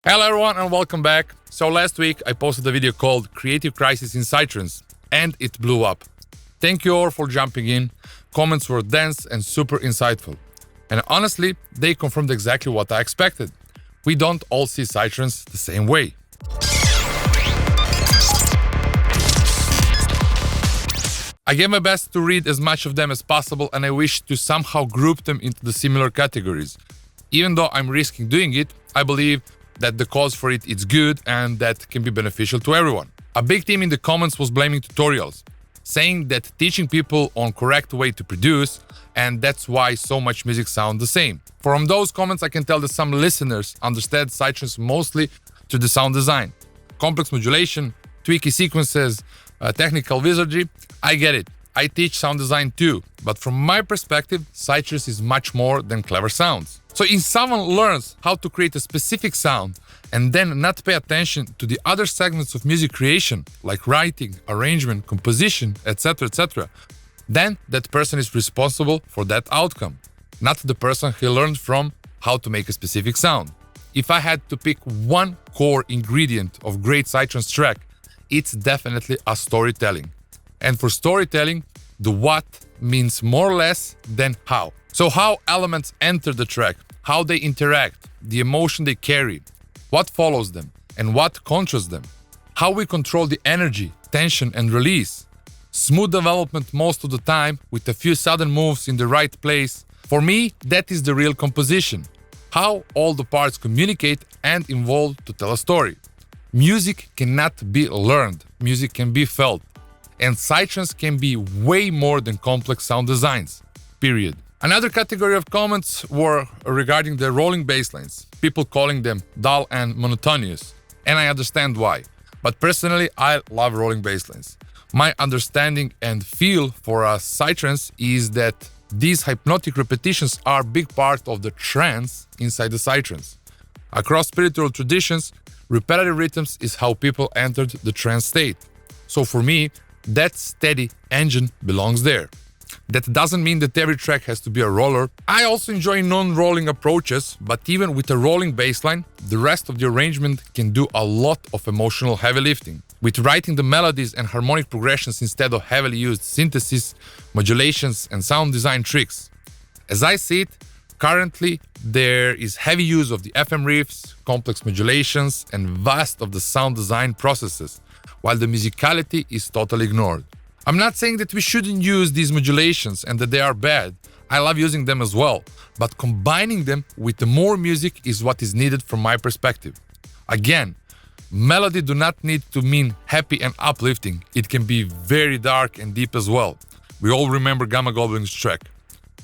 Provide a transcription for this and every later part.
Hello everyone and welcome back. So last week I posted a video called Creative Crisis in Psytrance and it blew up. Thank you all for jumping in. Comments were dense and super insightful. And honestly, they confirmed exactly what I expected. We don't all see Psytrance the same way. I gave my best to read as much of them as possible and I wish to somehow group them into the similar categories. Even though I'm risking doing it, I believe that the cause for it is good and that can be beneficial to everyone. A big team in the comments was blaming tutorials, saying that teaching people on correct way to produce, and that's why so much music sound the same. From those comments I can tell that some listeners understand Psytrance mostly to the sound design. Complex modulation, tweaky sequences, technical wizardry, I get it. I teach sound design too, but from my perspective, Psytrance is much more than clever sounds. So if someone learns how to create a specific sound and then not pay attention to the other segments of music creation, like writing, arrangement, composition, etc., then that person is responsible for that outcome, not the person who learned from how to make a specific sound. If I had to pick one core ingredient of great Psytrance track, it's definitely a storytelling. And for storytelling, the what means more or less than how. So how elements enter the track, how they interact, the emotion they carry, what follows them, and what contrasts them, how we control the energy, tension, and release. Smooth development most of the time with a few sudden moves in the right place. For me, that is the real composition. How all the parts communicate and evolve to tell a story. Music cannot be learned, music can be felt. And Psytrance can be way more than complex sound designs, period. Another category of comments were regarding the rolling basslines, people calling them dull and monotonous, and I understand why. But personally, I love rolling basslines. My understanding and feel for a Psytrance is that these hypnotic repetitions are a big part of the trance inside the Psytrance. Across spiritual traditions, repetitive rhythms is how people entered the trance state. So for me, that steady engine belongs there. That doesn't mean that every track has to be a roller. I also enjoy non-rolling approaches, but even with a rolling bassline, the rest of the arrangement can do a lot of emotional heavy lifting. With writing the melodies and harmonic progressions instead of heavily used synthesis, modulations, and sound design tricks. As I see it, currently there is heavy use of the FM riffs, complex modulations, and vast of the sound design processes, while the musicality is totally ignored. I'm not saying that we shouldn't use these modulations and that they are bad. I love using them as well, but combining them with the more music is what is needed from my perspective. Again, melody do not need to mean happy and uplifting. It can be very dark and deep as well. We all remember Gamma Goblin's track.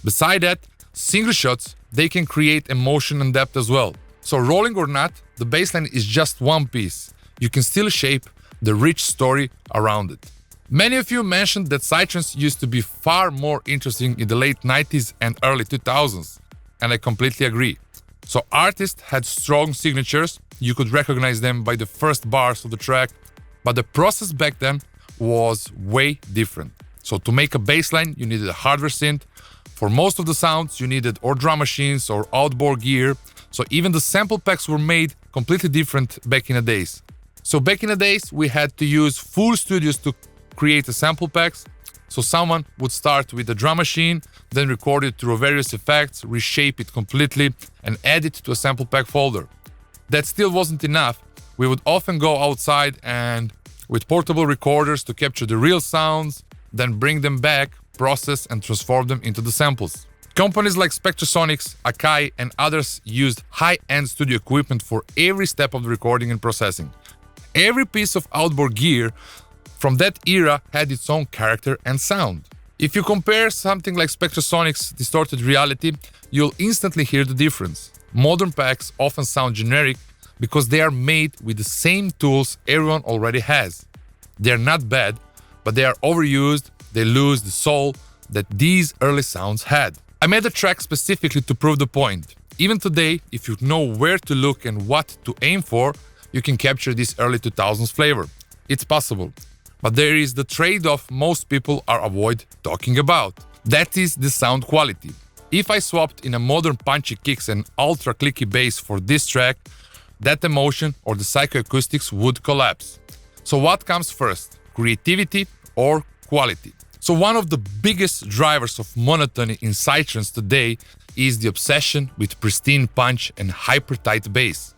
Beside that, single shots, they can create emotion and depth as well. So rolling or not, the bassline is just one piece. You can still shape the rich story around it. Many of you mentioned that Psytrance used to be far more interesting in the late 90s and early 2000s, and I completely agree. So artists had strong signatures, you could recognize them by the first bars of the track, but the process back then was way different. So to make a bassline, you needed a hardware synth. For most of the sounds, you needed or drum machines or outboard gear, so even the sample packs were made completely different back in the days. So back in the days, we had to use full studios to create the sample packs. So someone would start with a drum machine, then record it through various effects, reshape it completely, and add it to a sample pack folder. That still wasn't enough. We would often go outside and with portable recorders to capture the real sounds, then bring them back, process and transform them into the samples. Companies like Spectrasonics, Akai, and others used high-end studio equipment for every step of the recording and processing. Every piece of outboard gear from that era had its own character and sound. If you compare something like Spectrasonics' distorted reality, you'll instantly hear the difference. Modern packs often sound generic because they are made with the same tools everyone already has. They're not bad, but they are overused, they lose the soul that these early sounds had. I made a track specifically to prove the point. Even today, if you know where to look and what to aim for, you can capture this early 2000s flavor. It's possible. But there is the trade-off most people are avoid talking about. That is the sound quality. If I swapped in a modern punchy kicks and ultra clicky bass for this track, that emotion or the psychoacoustics would collapse. So what comes first, creativity or quality? So one of the biggest drivers of monotony in Psytrance today is the obsession with pristine punch and hyper-tight bass.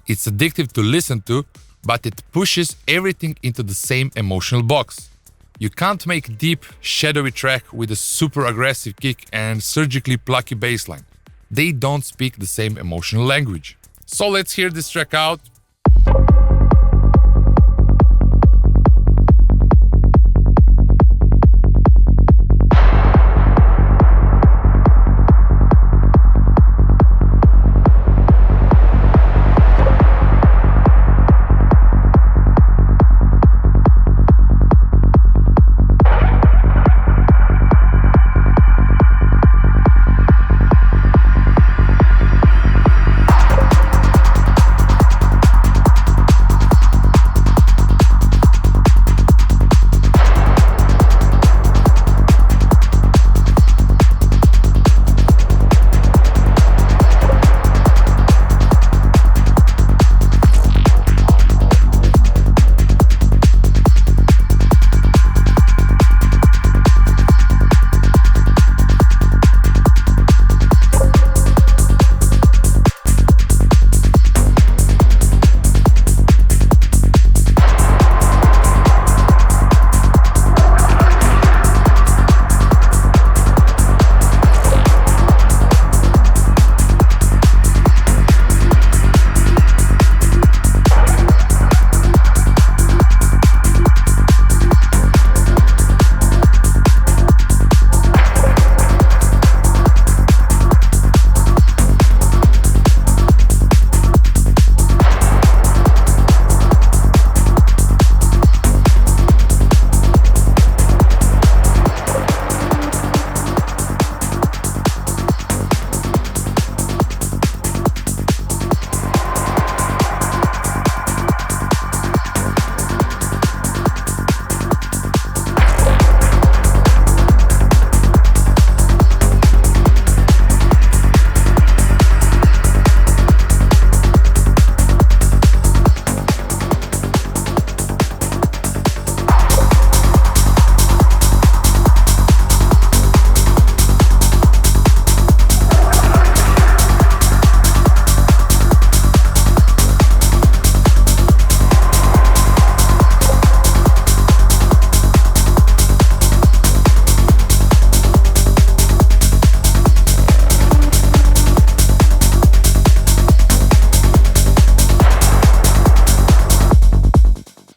It's addictive to listen to, but it pushes everything into the same emotional box. You can't make deep, shadowy track with a super aggressive kick and surgically plucky bassline. They don't speak the same emotional language. So let's hear this track out.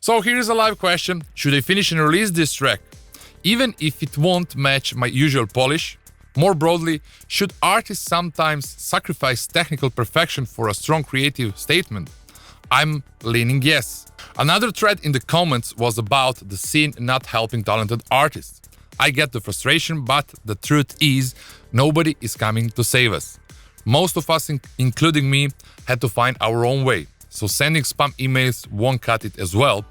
So here's a live question: should I finish and release this track, even if it won't match my usual polish? More broadly, should artists sometimes sacrifice technical perfection for a strong creative statement? I'm leaning yes. Another thread in the comments was about the scene not helping talented artists. I get the frustration, but the truth is, nobody is coming to save us. Most of us, including me, had to find our own way. So sending spam emails won't cut it as well.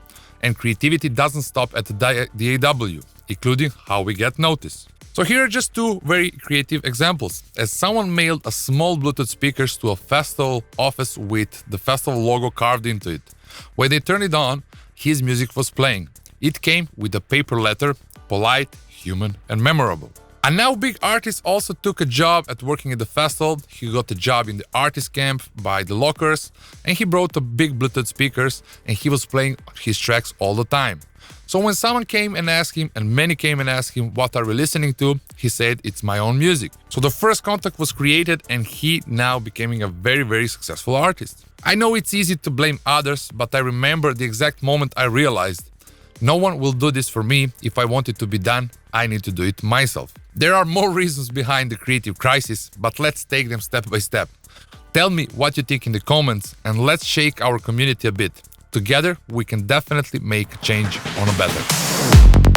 And creativity doesn't stop at the DAW, including how we get noticed. So here are just two very creative examples. As someone mailed a small Bluetooth speakers to a festival office with the festival logo carved into it. When they turned it on, his music was playing. It came with a paper letter, polite, human and memorable. A now big artist also took a job at working at the festival. He got a job in the artist camp by the lockers, and he brought a big Bluetooth speakers and he was playing his tracks all the time. So when someone came and asked him, and many came and asked him, what are we listening to? He said, it's my own music. So the first contact was created and he now becoming a very, very successful artist. I know it's easy to blame others, but I remember the exact moment I realized no one will do this for me. If I want it to be done, I need to do it myself. There are more reasons behind the creative crisis, but let's take them step by step. Tell me what you think in the comments and let's shake our community a bit. Together, we can definitely make a change on a better.